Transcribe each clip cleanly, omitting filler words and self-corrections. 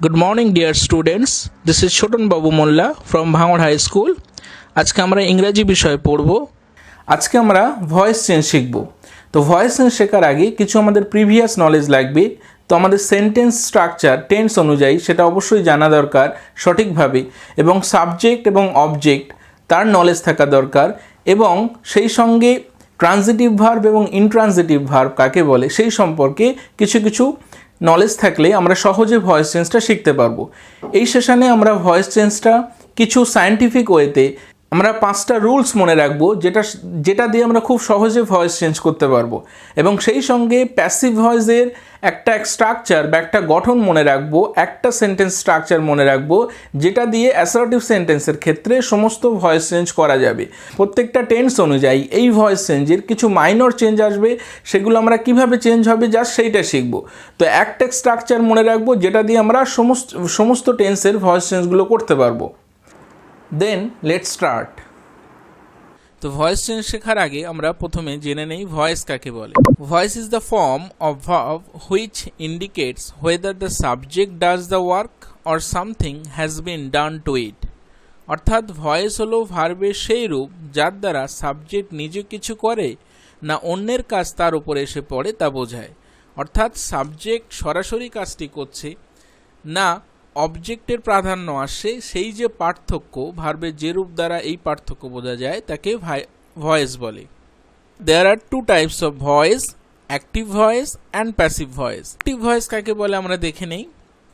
Good morning, dear students. This is Chotan Babu Molla from Bhangar High School. আজকে আমরা ইংরেজি বিষয় পড়ব। আজকে আমরা ভয়েস চেঞ্জ শিখব। তো ভয়েস চেঞ্জ শেখার আগে কিছু আমাদের প্রিভিয়াস নলেজ লাগবে। তো আমাদের সেন্টেন্স স্ট্রাকচার টেন্স অনুযায়ী সেটা অবশ্যই জানা দরকার সঠিকভাবে, এবং সাবজেক্ট এবং অবজেক্ট তার নলেজ থাকা দরকার, এবং সেই সঙ্গে ট্রানজিটিভ ভার্ব এবং ইনট্রানজিটিভ ভার্ব কাকে বলে সেই সম্পর্কে কিছু নলেজ থাকলে আমরা সহজে ভয়েস চেঞ্জটা শিখতে পারবো। এই সেশনে আমরা ভয়েস চেঞ্জটা কিছু সায়েন্টিফিক ওয়েতে আমরা 5টা রুলস মনে রাখবো, যেটা দিয়ে আমরা খুব সহজে ভয়েস চেঞ্জ করতে পারবো, এবং সেই সঙ্গে প্যাসিভ ভয়েসের একটা স্ট্রাকচার বা একটা গঠন মনে রাখবো, একটা সেন্টেন্স স্ট্রাকচার মনে রাখবো, যেটা দিয়ে অ্যাসার্টিভ সেন্টেন্সের ক্ষেত্রে সমস্ত ভয়েস চেঞ্জ করা যাবে। প্রত্যেকটা টেন্স অনুযায়ী এই ভয়েস চেঞ্জের কিছু মাইনর চেঞ্জ আসবে, সেগুলো আমরা কিভাবে চেঞ্জ হবে জাস্ট সেইটা শিখবো। তো একটা স্ট্রাকচার মনে রাখবো যেটা দিয়ে আমরা সমস্ত টেন্সের ভয়েস চেঞ্জগুলো করতে পারবো। Then let's start. তো ভয়েস চেঞ্জ শেখার আগে আমরা প্রথমে জেনে নেই ভয়েস কাকে বলে। Voice is the form of verb which indicates whether the subject does the work or something has been done to it. অর্থাৎ ভয়েস হলো ভার্বের সেই রূপ যার দ্বারা সাবজেক্ট নিজে কিছু করে না অন্যের কাজ তার উপরে এসে পড়ে তা বোঝায়। অর্থাৎ সাবজেক্ট সরাসরি কাজটি করছে না অবজেক্টের প্রাধান্য আসে, সেই যে পার্থক্য ভার্বের যে রূপ দ্বারা এই পার্থক্য বোঝা যায় তাকে ভয়েস বলে। There are two types of voice, active voice and passive voice. Active voice কাকে বলে আমরা দেখে নেই।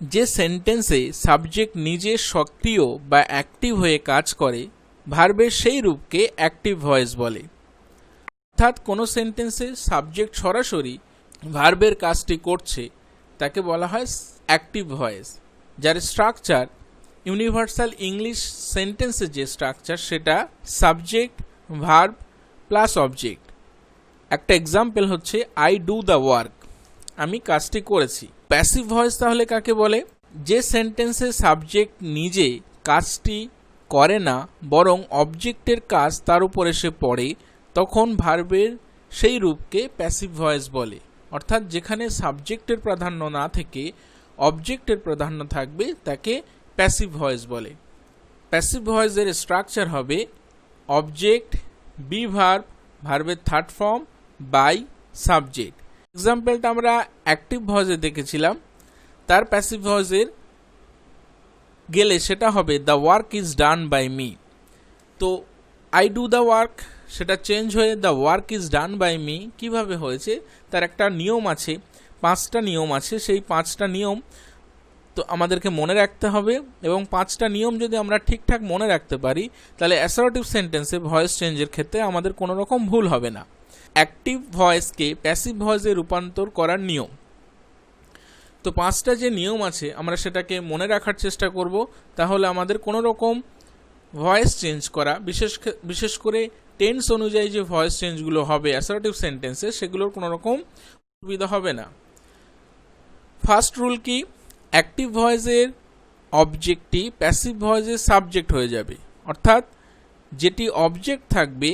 যে সেন্টেন্সে সাবজেক্ট নিজে সক্রিয় বা অ্যাক্টিভ হয়ে কাজ করে ভার্বের সেই রূপকে অ্যাক্টিভ ভয়েস বলে। অর্থাৎ কোনো সেন্টেন্সে সাবজেক্ট সরাসরি ভার্বের কাজটি করছে তাকে বলা হয় অ্যাক্টিভ ভয়েস, যার স্ট্রাকচার ইউনিভার্সাল ইংলিশ সেন্টেন্সের যে স্ট্রাকচার সেটা সাবজেক্ট ভার্ব প্লাস অবজেক্ট। একটা এক্সাম্পল হচ্ছে আই ডু দ্য ওয়ার্ক, আমি কাজটি করেছি। প্যাসিভ ভয়েস তাহলে কাকে বলে? যে সেন্টেন্সে সাবজেক্ট নিজে কাজটি করে না বরং অবজেক্টের কাজ তার উপর এসে পড়ে, তখন ভার্বের সেই রূপকে প্যাসিভ ভয়েস বলে। অর্থাৎ যেখানে সাবজেক্টের প্রাধান্য না থেকে অবজেক্টের প্রাধান্য থাকবে তাকে প্যাসিভ ভয়েস বলে। প্যাসিভ ভয়েসের স্ট্রাকচার হবে অবজেক্ট বি ভার্ব, ভার্বের থার্ড ফর্ম বাই সাবজেক্ট। এক্সাম্পলটা আমরা অ্যাক্টিভ ভয়েসে দেখেছিলাম, তার প্যাসিভ ভয়েসের গেলে সেটা হবে the work is done by me. তো আই ডু দ্য ওয়ার্ক সেটা চেঞ্জ হয়ে the work is done by me. কীভাবে হয়েছে তার একটা নিয়ম আছে, 5টা নিয়ম আছে। সেই 5টা নিয়ম তো আমাদেরকে মনে রাখতে হবে, এবং 5টা নিয়ম যদি আমরা ঠিকঠাক মনে রাখতে পারি তাহলে অ্যাসার্টিভ সেন্টেন্সে ভয়েস চেঞ্জের ক্ষেত্রে আমাদের কোনো রকম ভুল হবে না। অ্যাক্টিভ ভয়েসকে প্যাসিভ ভয়েসে রূপান্তর করার নিয়ম। তো 5টা যে নিয়ম আছে আমরা সেটাকে মনে রাখার চেষ্টা করব, তাহলে আমাদের কোনো রকম ভয়েস চেঞ্জ করা, বিশেষ করে টেন্স অনুযায়ী যে ভয়েস চেঞ্জগুলো হবে অ্যাসার্টিভ সেন্টেন্সে, সেগুলোর কোনো রকম অসুবিধা হবে না। ফার্স্ট রুল কি? অ্যাক্টিভ ভয়েসের অবজেক্টটি প্যাসিভ ভয়েসের সাবজেক্ট হয়ে যাবে। অর্থাৎ যেটি অবজেক্ট থাকবে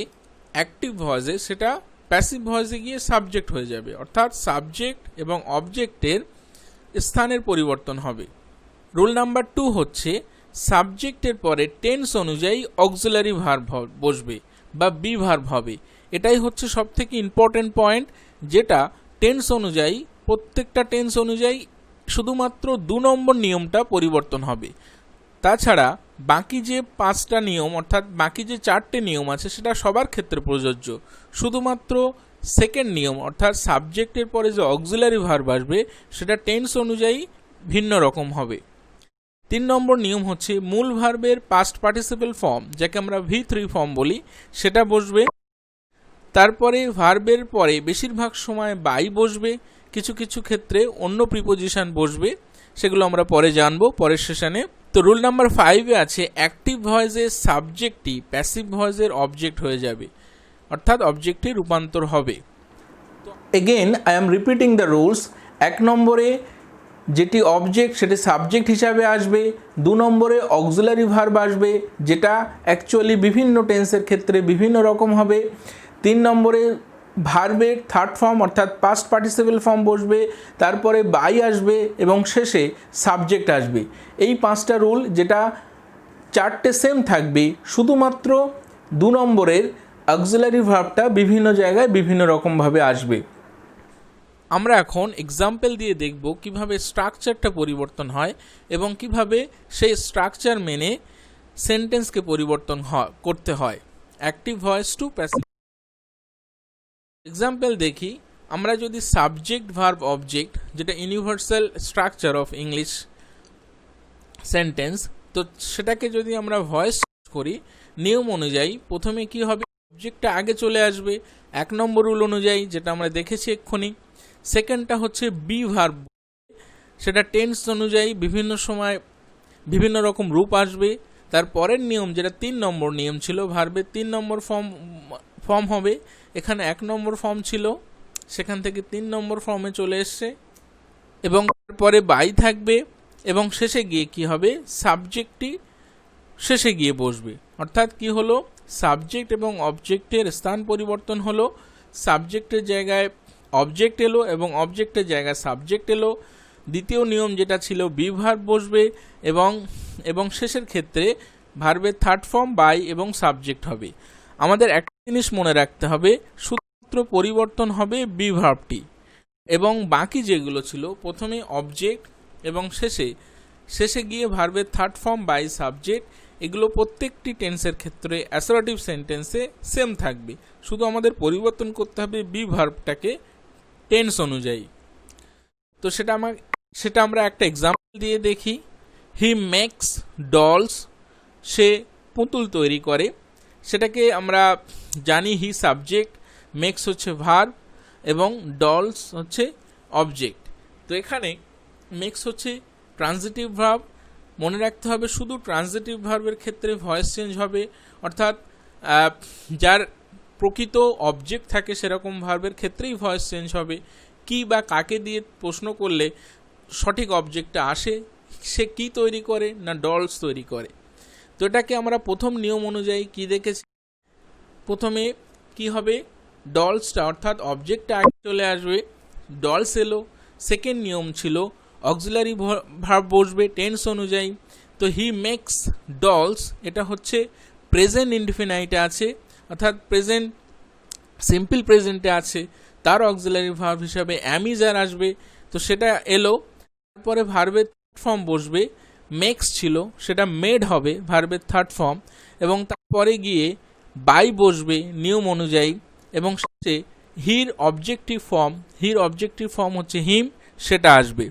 অ্যাক্টিভ ভয়েসে সেটা প্যাসিভ ভয়েসে গিয়ে সাবজেক্ট হয়ে যাবে। অর্থাৎ সাবজেক্ট এবং অবজেক্টের স্থানের পরিবর্তন হবে। রুল নাম্বার 2 হচ্ছে সাবজেক্টের পরে টেন্স অনুযায়ী অক্সিলারি ভার্ব বসবে বা বি ভার্ব হবে। এটাই হচ্ছে সবথেকে ইম্পর্টেন্ট পয়েন্ট, যেটা টেন্স অনুযায়ী প্রত্যেকটা টেন্স অনুযায়ী শুধুমাত্র 2 নম্বর নিয়মটা পরিবর্তন হবে। তাছাড়া বাকি যে 5টা নিয়ম অর্থাৎ বাকি যে 4টে নিয়ম আছে সেটা সবার ক্ষেত্রে প্রযোজ্য। শুধুমাত্র সেকেন্ড নিয়ম অর্থাৎ সাবজেক্টের পরে যে অক্সিলারি ভার্ব আসবে সেটা টেন্স অনুযায়ী ভিন্ন রকম হবে। 3 নম্বর নিয়ম হচ্ছে মূল ভার্বের পাস্ট পার্টিসিপেল ফর্ম, যাকে আমরা V3 ফর্ম বলি, সেটা বসবে। তারপরে ভার্বের পরে বেশিরভাগ সময় বাই বসবে, কিছু ক্ষেত্রে অন্য প্রিপোজিশন বসবে, সেগুলো আমরা পরে জানবো পরের সেশনে। তো রুল নাম্বার 5-এ আছে অ্যাক্টিভ ভয়েসের সাবজেক্টটি প্যাসিভ ভয়েসের অবজেক্ট হয়ে যাবে, অর্থাৎ অবজেক্টে রূপান্তর হবে। Again I am repeating the rules. 1 নম্বরে যেটি অবজেক্ট সেটি সাবজেক্ট হিসাবে আসবে। 2 নম্বরে অক্সিলারি ভার্ব আসবে, যেটা অ্যাকচুয়ালি বিভিন্ন টেন্সের ক্ষেত্রে বিভিন্ন রকম হবে। 3 নম্বরে ভার্বের থার্ড ফর্ম অর্থাৎ পাস্ট পার্টিসিপেল ফর্ম বসবে, তারপরে বাই আসবে এবং শেষে সাবজেক্ট আসবে। এই 5টা রুল, যেটা 4টে সেম থাকবে, শুধুমাত্র 2 নম্বরের অক্সিলারি ভার্বটা বিভিন্ন জায়গায় বিভিন্ন রকমভাবে আসবে। আমরা এখন এক্সাম্পল দিয়ে দেখব কিভাবে স্ট্রাকচারটা পরিবর্তন হয় এবং কিভাবে সেই স্ট্রাকচার মেনে সেন্টেন্সকে পরিবর্তন করতে হয় active voice to passive. Example দেখি, আমরা যদি সাবজেক্ট ভার্ব অবজেক্ট, যেটা universal structure of English sentence, তো সেটাকে যদি আমরা ভয়েস করি নিয়ম অনুযায়ী, প্রথমে কি হবে, অবজেক্টটা আগে চলে আসবে 1 নম্বর রুল অনুযায়ী, যেটা আমরা দেখেছি এক্ষুনি। সেকেন্ডটা হচ্ছে বি ভার্ব, সেটা টেন্স অনুযায়ী বিভিন্ন সময় বিভিন্ন রকম রূপ আসবে। তার পরের নিয়ম, যেটা 3 নম্বর নিয়ম ছিল, ভার্বের 3 নম্বর ফর্ম হবে। এখানে 1 নম্বর ফর্ম ছিল, সেখান থেকে 3 নম্বর ফর্মে চলে এসছে, এবং তারপরে বাই থাকবে, এবং শেষে গিয়ে কি হবে, সাবজেক্টটি শেষে গিয়ে বসবে। অর্থাৎ কি হলো, সাবজেক্ট এবং অবজেক্টের স্থান পরিবর্তন হলো, সাবজেক্টের জায়গায় অবজেক্ট এলো এবং অবজেক্টের জায়গায় সাবজেক্ট এলো। দ্বিতীয় নিয়ম যেটা ছিল, বি ভার্ব বসবে এবং শেষের ক্ষেত্রে ভার্বের থার্ড ফর্ম বাই এবং সাবজেক্ট হবে। আমাদের একটা জিনিস মনে রাখতে হবে, শুধুমাত্র পরিবর্তন হবে বি ভার্বটি, এবং বাকি যেগুলো ছিল প্রথমে অবজেক্ট এবং শেষে গিয়ে ভার্বের থার্ড ফর্ম বাই সাবজেক্ট, এগুলো প্রত্যেকটি টেন্সের ক্ষেত্রে অ্যাসার্টিভ সেন্টেন্সে সেম থাকবে। শুধু আমাদের পরিবর্তন করতে হবে বি ভার্বটাকে টেন্স অনুযায়ী। তো সেটা আমরা একটা এক্সাম্পল দিয়ে দেখি। হি মেক্স ডলস, সে পুতুল তৈরি করে। সেটাকে আমরা জানি হি সাবজেক্ট, মেক্স হচ্ছে ভার্ব এবং ডলস হচ্ছে অবজেক্ট। তো এখানে মেক্স হচ্ছে ট্রানজিটিভ ভার্ব। মনে রাখতে হবে শুধু ট্রানজিটিভ ভার্বের ক্ষেত্রে ভয়েস চেঞ্জ হবে, অর্থাৎ যার প্রকৃত অবজেক্ট থাকে সেরকম ভার্বের ক্ষেত্রেই ভয়েস চেঞ্জ হবে। কি বা কাকে দিয়ে প্রশ্ন করলে সঠিক অবজেক্টটা আসে, সে কি তৈরি করে না ডলস তৈরি করে। তো এটাকে আমরা প্রথম নিয়ম অনুযায়ী কি দেখেছি, প্রথমে কি হবে, ডলসটা অর্থাৎ অবজেক্টটা আগে চলে আসবে, ডলস এলো। সেকেন্ড নিয়ম ছিল অক্সিলারি ভার্ব বসবে টেন্স অনুযায়ী। তো হি মেক্স ডলস, এটা হচ্ছে প্রেজেন্ট ইনডিফিনাইটে আছে, অর্থাৎ প্রেজেন্ট সিম্পল প্রেজেন্টে আছে, তার অক্সিলারি ভার্ব হিসাবে অ্যামিজার আসবে, তো সেটা এলো। তারপরে ভার্বের থার্ড ফর্ম বসবে, মেক্স ছিল সেটা মেড হবে ভার্বের থার্ড ফর্ম, এবং তারপরে গিয়ে বাই বসবে নিয়ম অনুযায়ী, এবং শেষে হির অবজেক্টিভ ফর্ম হচ্ছে হিম, সেটা আসবে।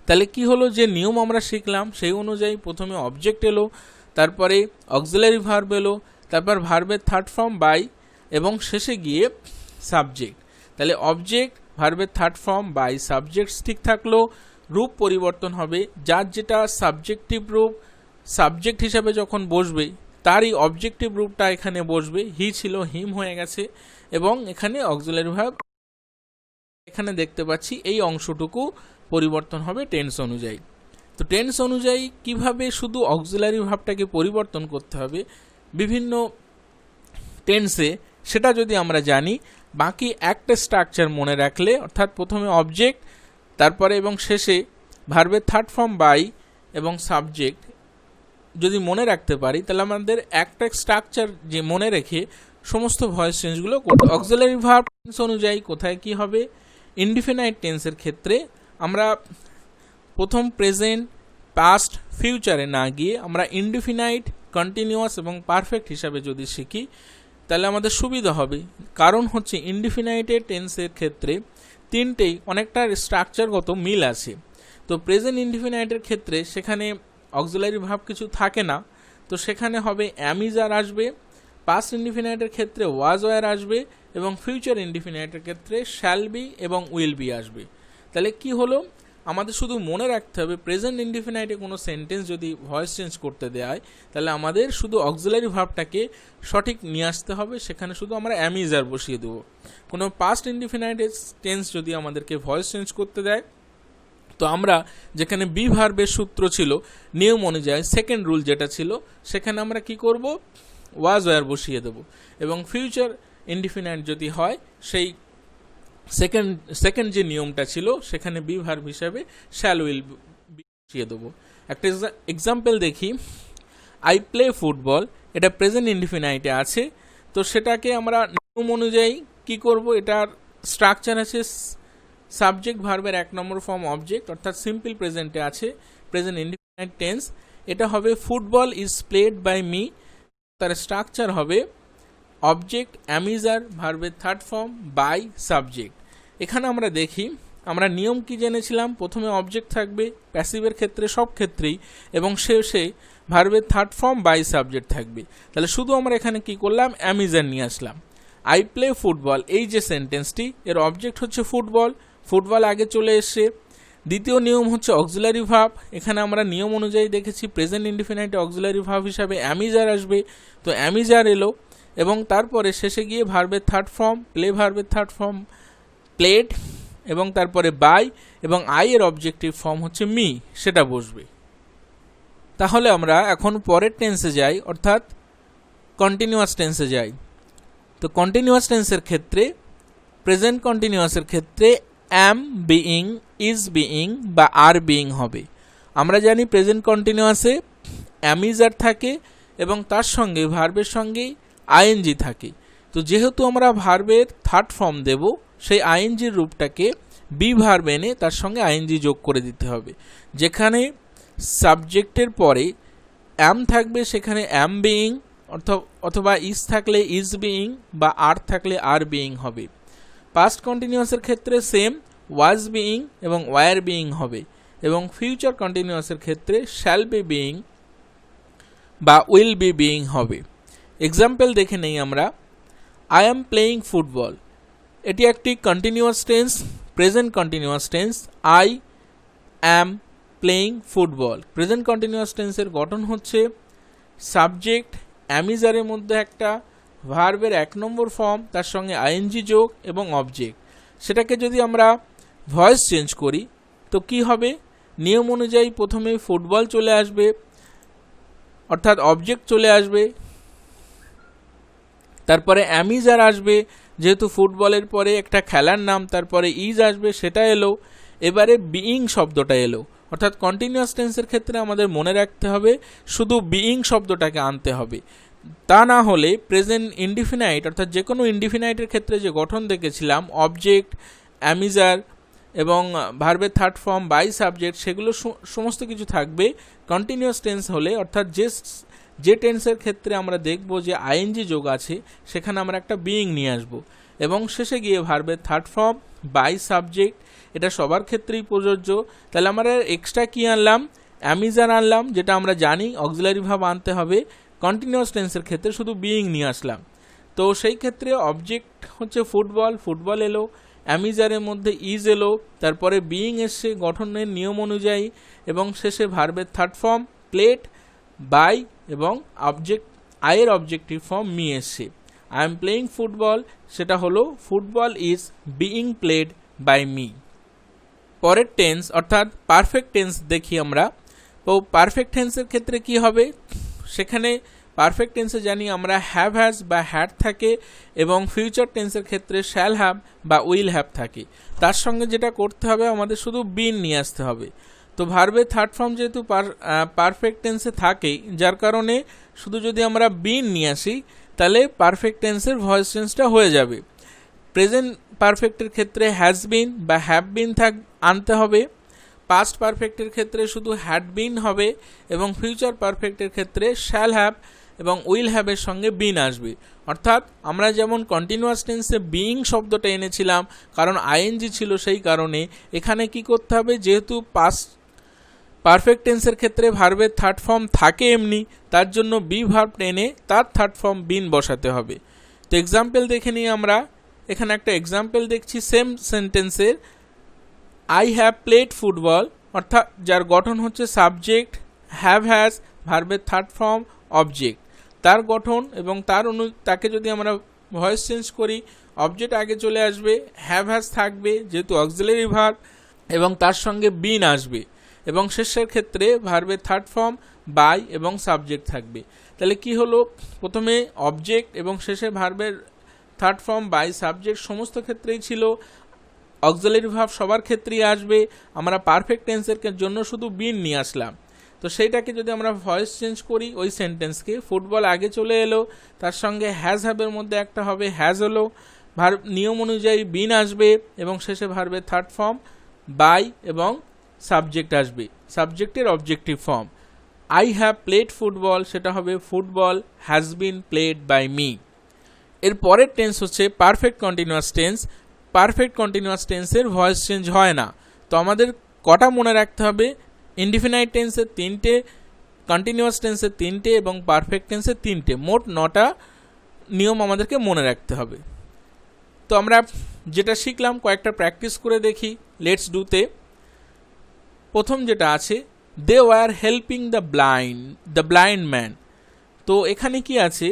তাহলে কি হলো, যে নিয়ম আমরা শিখলাম সেই অনুযায়ী প্রথমে অবজেক্ট এলো, তারপরে অক্সিলারি ভার্ব এলো, তারপর ভার্বের থার্ড ফর্ম বাই এবং শেষে গিয়ে সাবজেক্ট। তাহলে অবজেক্ট, ভার্বের থার্ড ফর্ম বাই সাবজেক্ট ঠিক থাকলো। রূপ পরিবর্তন হবে, যার যেটা সাবজেক্টিভ রূপ সাবজেক্ট হিসাবে যখন বসবে তারই অবজেক্টিভ রূপটা এখানে বসবে, হি ছিল হিম হয়ে গেছে, এবং এখানে অক্সিলারি ভার্ব এখানে দেখতে পাচ্ছি এই অংশটুকু পরিবর্তন হবে টেন্স অনুযায়ী। তো টেন্স অনুযায়ী কিভাবে শুধু অক্সিলারি ভার্বটাকে পরিবর্তন করতে হবে বিভিন্ন টেন্সে, সেটা যদি আমরা জানি, বাকি একটা স্ট্রাকচার মনে রাখলে, অর্থাৎ প্রথমে অবজেক্ট, তারপরে এবং শেষে ভার্বের থার্ড ফর্ম বাই এবং সাবজেক্ট যদি মনে রাখতে পারি, তাহলে আমাদের একটা স্ট্রাকচার যে মনে রেখে সমস্ত ভয়েস চেঞ্জগুলো করতে। অক্সিলারি ভার্ব টেন্স অনুযায়ী কোথায় কি হবে, ইনডিফিনাইট টেন্সের ক্ষেত্রে আমরা প্রথম প্রেজেন্ট পাস্ট ফিউচারে না গিয়ে আমরা ইনডিফিনাইট কন্টিনিউয়াস এবং পারফেক্ট হিসাবে যদি শিখি তাহলে আমাদের সুবিধা হবে। কারণ হচ্ছে ইনডিফিনাইটেড টেন্সের ক্ষেত্রে তিনটেই অনেকটা স্ট্রাকচারগত মিল আছে। তো প্রেজেন্ট ইনডিফিনাইটের ক্ষেত্রে সেখানে অক্সিলারি ভার্ব কিছু থাকে না, তো সেখানে হবে অ্যামিজার আসবে, পাস্ট ইনডিফিনাইটের ক্ষেত্রে ওয়াজ ওয়ার আসবে, এবং ফিউচার ইনডিফিনাইটের ক্ষেত্রে শ্যাল বি এবং উইল বি আসবে। তাহলে কি হলো, আমাদের শুধু মনে রাখতে হবে প্রেজেন্ট ইনডিফিনাইটে কোনো সেন্টেন্স যদি ভয়েস চেঞ্জ করতে দেওয়া হয় তাহলে আমাদের শুধু অক্সিলারি ভার্বটাকে সঠিক নিয়ে আসতে হবে, সেখানে শুধু আমরা অ্যামিজার বসিয়ে দেবো। কোনো পাস্ট ইনডিফিনাইটেড টেন্স যদি আমাদেরকে ভয়েস চেঞ্জ করতে দেয়, তো আমরা যেখানে বি ভার্বের সূত্র ছিল নিয়ম অনুযায়ী সেকেন্ড রুল যেটা ছিল, সেখানে আমরা কি করব, ওয়াজ ওয়ার বসিয়ে দেব, এবং ফিউচার ইনডিফিনাইট যদি হয় সেই সেকেন্ড যে নিয়মটা ছিল সেখানে বি ভার্ব হিসাবে শ্যাল উইল বসিয়ে দেবো। একটা এক্সাম্পল দেখি, আই প্লে ফুটবল, এটা প্রেজেন্ট ইনডিফিনাইটে আছে, তো সেটাকে আমরা নিয়ম অনুযায়ী কি করব, এটার স্ট্রাকচার আছে সাবজেক্ট ভার্বের 1 নম্বর ফর্ম অবজেক্ট, অর্থাৎ সিম্পল প্রেজেন্টে আছে প্রেজেন্ট ইনডিফিনাইট টেন্স, এটা হবে football is played by me, তার স্ট্রাকচার হবে অবজেক্ট অ্যামিজার ভার্বের 3rd ফর্ম বাই সাবজেক্ট। এখানে আমরা দেখি আমরা নিয়ম কি জেনেছিলাম, প্রথমে অবজেক্ট থাকবে প্যাসিভের ক্ষেত্রে সব ক্ষেত্রেই, এবং শেষে ভার্বের 3rd ফর্ম বাই সাবজেক্ট থাকবে। তাহলে শুধু আমরা এখানে কি করলাম, অ্যামিজার নিয়ে আসলাম। আই প্লে ফুটবল, এই যে সেন্টেন্সটি, এর অবজেক্ট হচ্ছে ফুটবল, ফুটবল আগে চলে এসছে। দ্বিতীয় নিয়ম হচ্ছে অক্সিলারি ভার্ব, এখানে আমরা নিয়ম অনুযায়ী দেখেছি প্রেজেন্ট ইনডিফিনাইটে অক্সিলারি ভার্ব হিসাবে অ্যামিজার আসবে, তো অ্যামিজার এলো, এবং তারপরে শেষে গিয়ে ভার্বের 3rd ফর্ম, প্লে ভার্বের 3rd ফর্ম প্লেড, এবং তারপরে বাই, এবং আই এর অবজেক্টিভ ফর্ম হচ্ছে মি, সেটা বসবে। তাহলে আমরা এখন পরের টেন্সে যাই, অর্থাৎ কন্টিনিউয়াস টেন্সে যাই। তো কন্টিনিউয়াস টেন্সের ক্ষেত্রে, প্রেজেন্ট কন্টিনিউয়াসের ক্ষেত্রে অ্যাম বিইং, ইজ বিইং বা আর বিইং হবে। আমরা জানি প্রেজেন্ট কন্টিনিউয়াসে অ্যামিজার থাকে এবং তার সঙ্গে ভার্বের সঙ্গে আইএনজি থাকে। তো যেহেতু আমরা ভার্বের 3rd ফর্ম দেব, সেই আইএনজির রূপটাকে বি ভার্ব এনে তার সঙ্গে আইএনজি যোগ করে দিতে হবে। যেখানে সাবজেক্টের পরে অ্যাম থাকবে সেখানে অ্যাম বিইং, অথবা ইজ থাকলে ইজ বিইং, বা আর থাকলে আর বিইং হবে। পাস্ট কন্টিনিউয়াসের ক্ষেত্রে সেম, ওয়াজ বিইং এবং ওয়ার বিইং হবে, এবং ফিউচার কন্টিনিউয়াসের ক্ষেত্রে শ্যাল বি বিইং বা উইল বি বিইং হবে। এক্সাম্পল দেখে নেই আমরা, আই অ্যাম প্লেয়িং ফুটবল, এটি একটি continuous tense, present continuous tense. I am playing football, present continuous টেন্সের গঠন হচ্ছে সাবজেক্ট অ্যামিজারের মধ্যে একটা ভার্বের 1 নম্বর ফর্ম, তার সঙ্গে আইএনজি যোগ এবং অবজেক্ট। সেটাকে যদি আমরা ভয়েস চেঞ্জ করি তো কি হবে, নিয়ম অনুযায়ী প্রথমে ফুটবল চলে আসবে, অর্থাৎ অবজেক্ট চলে আসবে, তারপরে অ্যামিজার আসবে, যেহেতু ফুটবলের পরে একটা খেলার নাম, তারপরে ইজ আসবে, সেটা এলো, এবারে বিইং শব্দটা এলো। অর্থাৎ কন্টিনিউয়াস টেন্সের ক্ষেত্রে আমাদের মনে রাখতে হবে শুধু বিইং শব্দটাকে আনতে হবে, তা না হলে প্রেজেন্ট ইনডিফিনাইট অর্থাৎ যে কোনো ইনডিফিনাইটের ক্ষেত্রে যে গঠন দেখেছিলাম অবজেক্ট অ্যামিজার এবং ভার্বের 3rd ফর্ম বাই সাবজেক্ট, সেগুলো সমস্ত কিছু থাকবে কন্টিনিউয়াস টেন্স হলে। অর্থাৎ যে টেন্সের ক্ষেত্রে আমরা দেখব যে আইএনজি যোগ আছে সেখানে আমরা একটা বিইং নিয়ে আসব, এবং শেষে গিয়ে ভার্বের 3rd ফর্ম বাই সাবজেক্ট, এটা সবার ক্ষেত্রেই প্রযোজ্য। তাহলে আমরা এক্সট্রা কি আনলাম, অ্যামিজার আনলাম, যেটা আমরা জানি অক্সিলারি ভার্ব আনতে হবে। কন্টিনিউয়াস টেন্সের ক্ষেত্রে শুধু বিইং নিয়ে আসলাম। তো সেই ক্ষেত্রে অবজেক্ট হচ্ছে ফুটবল, ফুটবল এলো, অ্যামিজারের মধ্যে ইজ এলো, তারপরে বিইং এসছে গঠনের নিয়ম অনুযায়ী, এবং শেষে ভার্বের 3rd ফর্ম প্লেড বাই এবং অবজেক্ট আইয়ের অবজেক্টিভ ফর্ম মি এসছে। আই এম প্লেয়িং ফুটবল, সেটা হলো football is being played by me. পরের টেন্স অর্থাৎ পারফেক্ট টেন্স দেখি আমরা। তো পারফেক্ট টেন্সের ক্ষেত্রে কি হবে, সেখানে পারফেক্ট টেন্সে জানি আমরা হ্যাভ হ্যাজ বা হ্যাড থাকে, এবং ফিউচার টেন্সের ক্ষেত্রে শ্যাল হ্যাভ বা উইল হ্যাভ থাকে। তার সঙ্গে যেটা করতে হবে আমাদের শুধু বিন নিয়ে আসতে হবে। তো ভার্বের 3rd ফর্ম যেহেতু পারফেক্ট টেন্সে থাকেই, যার কারণে শুধু যদি আমরা বিন নিয়ে আসি তাহলে পারফেক্ট টেন্সের ভয়েস চেঞ্জটা হয়ে যাবে। প্রেজেন্ট পারফেক্টের ক্ষেত্রে হ্যাজ বিন বা হ্যাভ বিন আনতে হবে, পাস্ট পারফেক্টের ক্ষেত্রে শুধু হ্যাড বিন হবে, এবং ফিউচার পারফেক্টের ক্ষেত্রে শ্যাল হ্যাভ এবং উইল হ্যাভের সঙ্গে বিন আসবে। অর্থাৎ আমরা যেমন কন্টিনিউয়াস টেন্সে বিইং শব্দটা এনেছিলাম কারণ আইএনজি ছিল, সেই কারণে এখানে কি করতে হবে, যেহেতু পাস্ট পারফেক্ট টেন্সের ক্ষেত্রে ভার্বের 3rd ফর্ম থাকে এমনি, তার জন্য বি ভার্ব টেনে তার 3rd ফর্ম বিন বসাতে হবে। তো এক্সাম্পল দেখে নিই আমরা। এখানে একটা এক্সাম্পল দেখছি সেম সেন্টেন্সের, আই হ্যাভ প্লেড ফুটবল, অর্থাৎ যার গঠন হচ্ছে সাবজেক্ট হ্যাভ হ্যাজ ভার্বের 3rd ফর্ম অবজেক্ট, তার গঠন এবং তাকে যদি আমরা ভয়েস চেঞ্জ করি অবজেক্ট আগে চলে আসবে, হ্যাভ হ্যাজ থাকবে যেহেতু অক্সিলারি ভার্ব, এবং তার সঙ্গে বিন আসবে, এবং শেষের ক্ষেত্রে ভার্বের 3rd ফর্ম বাই এবং সাবজেক্ট থাকবে। তাহলে কি হলো, প্রথমে অবজেক্ট এবং শেষে ভার্বের 3rd ফর্ম বাই সাবজেক্ট সমস্ত ক্ষেত্রেই ছিল অক্সিলারি ভার্ব সবার ক্ষেত্রেই আসবে, আমরা পারফেক্ট টেন্সের জন্য শুধু বিন নিয়ে আসলাম। তো সেইটাকে যদি আমরা ভয়েস চেঞ্জ করি, ওই সেন্টেন্সকে ফুটবল আগে চলে এলো, তার সঙ্গে হ্যাজ হ্যাভের মধ্যে একটা হবে হ্যাজ হলো, ভার্ব নিয়ম অনুযায়ী বিন আসবে এবং শেষে ভার্বের থার্ড ফর্ম বাই এবং সাবজেক্ট আসবে, সাবজেক্টের objective form. I have played football, সেটা হবে football has been played by me. এর পরের টেন্স হচ্ছে perfect continuous tense. Perfect continuous টেন্সের ভয়েস চেঞ্জ হয় না। তো আমাদের কটা মনে রাখতে হবে? ইনডিফিনাইট টেন্সের 3টে, কন্টিনিউয়াস টেন্সের 3টে এবং পারফেক্ট টেন্সের 3টে, মোট 9টা নিয়ম আমাদেরকে মনে রাখতে হবে। তো আমরা যেটা শিখলাম কয়েকটা প্র্যাকটিস করে দেখি, লেটস ডুতে। প্রথম যেটা আছে, they were helping the blind man. তো এখানে কি আছে?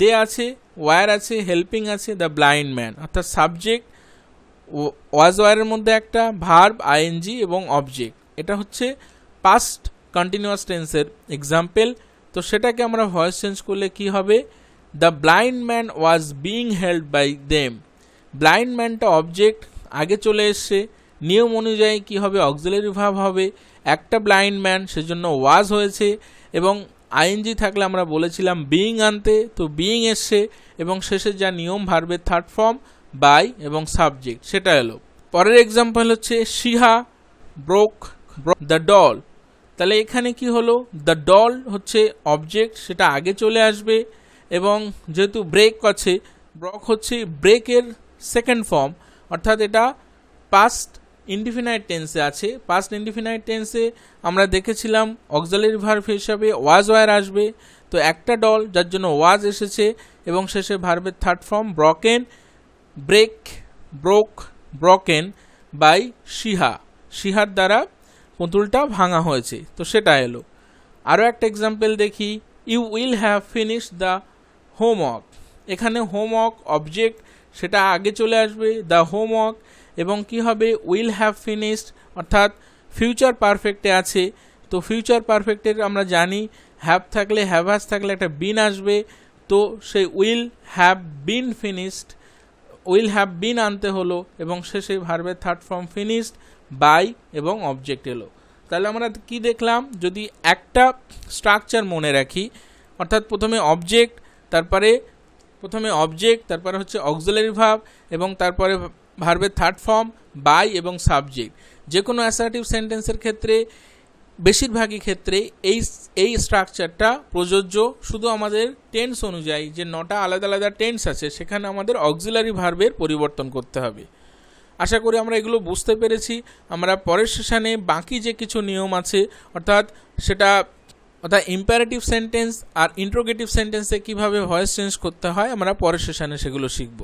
দে আছে, ওয়ার আছে, হেল্পিং আছে, দ্য ব্লাইন্ড ম্যান, অর্থাৎ সাবজেক্ট ওয়াজ ওয়ারের মধ্যে একটা ভার্ব আইএনজি এবং অবজেক্ট। এটা হচ্ছে পাস্ট কন্টিনিউয়াস টেন্সের এক্সাম্পল। তো সেটাকে আমরা ভয়েস চেঞ্জ করলে কি হবে? The blind man was being held by them. Blind ম্যানটা অবজেক্ট আগে চলে এসছে, নিয়ম অনুযায়ী কি হবে? অক্সিলারি ভার্ব হবে। একটা ব্লাইন্ড ম্যান, সেজন্য ওয়াজ হয়েছে, এবং আইএনজি থাকলে আমরা বলেছিলাম বিইং আনতে, তো বিইং এসছে, এবং শেষে যা নিয়ম ভার্বের থার্ড ফর্ম বাই এবং সাবজেক্ট সেটা এলো। পরের এক্সাম্পল হচ্ছে শিহা ব্রোক দ্য ডল। তাহলে এখানে কি হলো? দ্য ডল হচ্ছে অবজেক্ট, সেটা আগে চলে আসবে, এবং যেহেতু ব্রেক আছে, ব্রক হচ্ছে ব্রেকের সেকেন্ড ফর্ম, অর্থাৎ এটা পাস্ট ইনডিফিনাইট টেন্সে আছে। পাস্ট ইনডিফিনাইট টেন্সে আমরা দেখেছিলাম অক্সিলারি ভার্ব হিসাবে ওয়াজ ওয়ার আসবে। তো একটা ডল, যার জন্য ওয়াজ এসেছে, এবং শেষে ভার্বের third form broken, break, broke, broken by Shiha. শিহার দ্বারা পুতুলটা ভাঙা হয়েছে, তো সেটা এলো। আরও একটা এক্সাম্পল দেখি, you will have finish the homework. এখানে হোমওয়ার্ক অবজেক্ট, সেটা আগে চলে আসবে, দ্য হোমওয়ার্ক, এবং কি হবে? উইল হ্যাভ ফিনিশড, অর্থাৎ ফিউচার পারফেক্টে আছে। তো ফিউচার পারফেক্টের আমরা জানি হ্যাভ থাকলে, হ্যাভ হ্যাজ থাকলে একটা বিন আসবে, তো সেই will have been finished, will have been আনতে হলো, এবং শেষে ভার্বের থার্ড ফর্ম ফিনিশড বাই এবং অবজেক্ট এলো। তাহলে আমরা কি দেখলাম? যদি একটা স্ট্রাকচার মনে রাখি, অর্থাৎ প্রথমে অবজেক্ট, তারপরে হচ্ছে অক্সিলারি ভার্ব, এবং তারপরে ভার্বের থার্ড ফর্ম বাই এবং সাবজেক্ট। যে কোনো অ্যাসার্টিভ সেন্টেন্সের ক্ষেত্রে, বেশিরভাগই ক্ষেত্রে এই স্ট্রাকচারটা প্রযোজ্য। শুধু আমাদের টেন্স অনুযায়ী যে 9টা আলাদা আলাদা টেন্স আছে, সেখানে আমাদের অক্সিলারি ভার্বের পরিবর্তন করতে হবে। আশা করি আমরা এগুলো বুঝতে পেরেছি। আমরা পরের সেশনে বাকি যে কিছু নিয়ম আছে, অর্থাৎ ইম্পারেটিভ সেন্টেন্স আর ইন্ট্রোগেটিভ সেন্টেন্সে কীভাবে ভয়েস চেঞ্জ করতে হয়, আমরা পরের সেশনে সেগুলো শিখব।